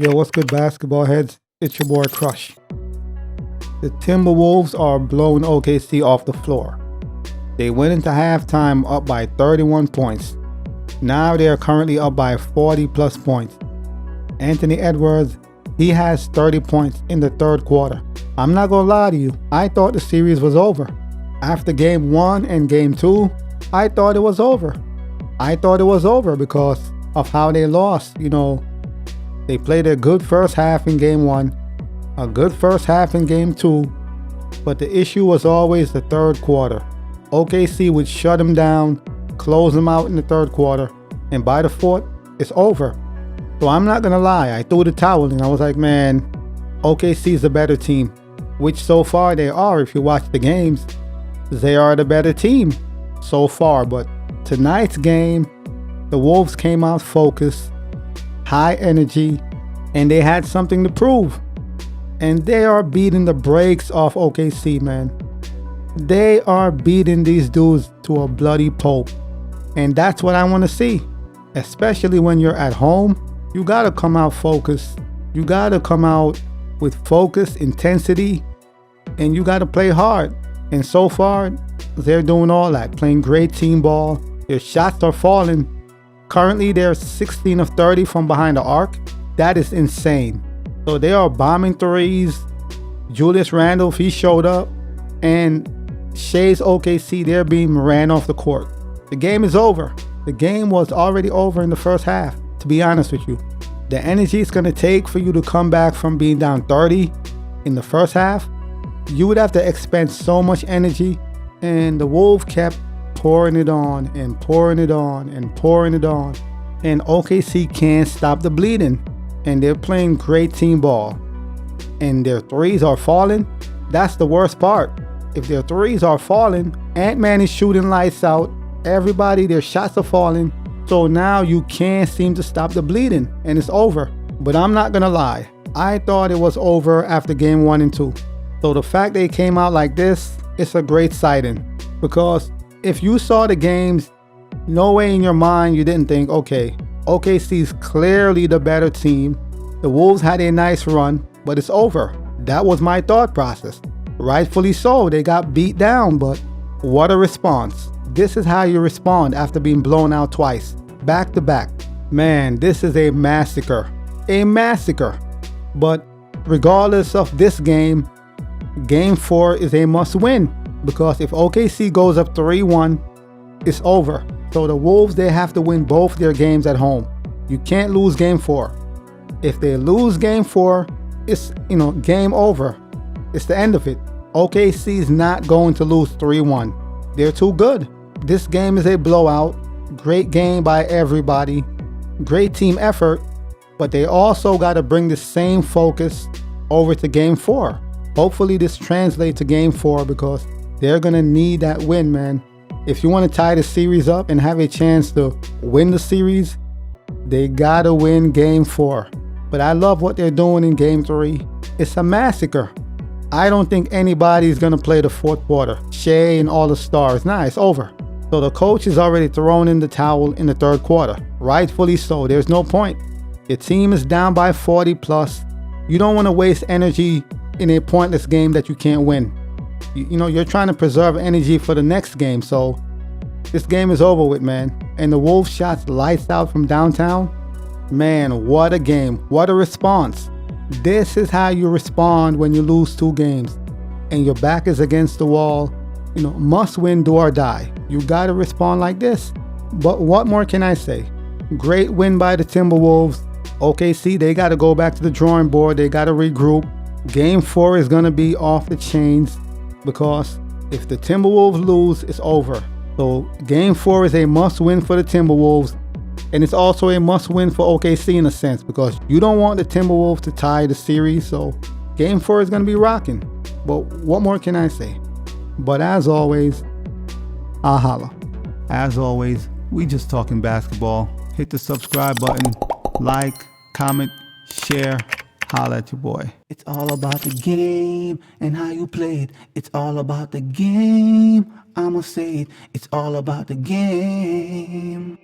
Yo, what's good, basketball heads? It's your boy Crush. The Timberwolves are blowing OKC off the floor. They went into halftime up by 31 points. Now they are currently up by 40 plus points. Anthony Edwards, he has 30 points in the third quarter. I'm not gonna lie to you, I thought the series was over. After game 1 and game 2, I thought it was over. I thought it was over because of how they lost. They played a good first half in game 1, a good first half in game 2, but the issue was always the third quarter. OKC would shut them down, close them out in the third quarter, and by the fourth, it's over. So I'm not gonna lie, I threw the towel and I was like, man, OKC is a better team, which so far they are. If you watch the games, they are the better team so far. But tonight's game, the Wolves came out focused, high energy, and they had something to prove. And they are beating the brakes off OKC, man. They are beating these dudes to a bloody pulp. And that's what I want to see. Especially when you're at home, you got to come out focused. You got to come out with focus, intensity, and you got to play hard. And so far, they're doing all that, playing great team ball. Their shots are falling. Currently, they're 16 of 30 from behind the arc. That is insane. So they are bombing threes. Julius Randle, he showed up. And Shai's OKC, they're being ran off the court. The game is over. The game was already over in the first half, to be honest with you. The energy it's going to take for you to come back from being down 30 in the first half, you would have to expend so much energy. And the Wolves kept pouring it on and pouring it on and pouring it on. And OKC can't stop the bleeding. And they're playing great team ball. And their threes are falling. That's the worst part. If their threes are falling, Ant-Man is shooting lights out. Everybody, their shots are falling. So now you can't seem to stop the bleeding. And it's over. But I'm not going to lie. I thought it was over after game 1 and 2. So the fact they came out like this, it's a great sighting. Because if you saw the games, no way in your mind you didn't think, okay, OKC's clearly the better team. The Wolves had a nice run, but it's over. That was my thought process. Rightfully so, they got beat down, but what a response. This is how you respond after being blown out twice, back to back. Man, this is a massacre. A massacre. But regardless of this game, game 4 is a must win. Because if OKC goes up 3-1, it's over. So the Wolves, they have to win both their games at home. You can't lose game 4. If they lose game 4, it's, game over. It's the end of it. OKC is not going to lose 3-1. They're too good. This game is a blowout. Great game by everybody. Great team effort. But they also got to bring the same focus over to game 4. Hopefully this translates to game 4 because they're going to need that win, man. If you want to tie the series up and have a chance to win the series, they got to win game 4. But I love what they're doing in game 3. It's a massacre. I don't think anybody's going to play the fourth quarter. Shai and all the stars. Nah, it's over. So the coach is already thrown in the towel in the third quarter. Rightfully so. There's no point. Your team is down by 40 plus. You don't want to waste energy in a pointless game that you can't win. You're trying to preserve energy for the next game. So this game is over with, man. And the Wolves shots lights out from downtown. Man, what a game. What a response. This is how you respond when you lose 2 games and your back is against the wall. Must win, do or die. You got to respond like this. But what more can I say? Great win by the Timberwolves. OKC, they got to go back to the drawing board. They got to regroup. Game 4 is going to be off the chains because if the Timberwolves lose, it's over. So game 4 is a must win for the Timberwolves. And it's also a must win for OKC in a sense because you don't want the Timberwolves to tie the series. So game 4 is going to be rocking. But what more can I say? But as always, I'll holla. As always, we just talking basketball. Hit the subscribe button, like, comment, share. Holla at your boy. It's all about the game and how you play it. It's all about the game. I'ma say it. It's all about the game.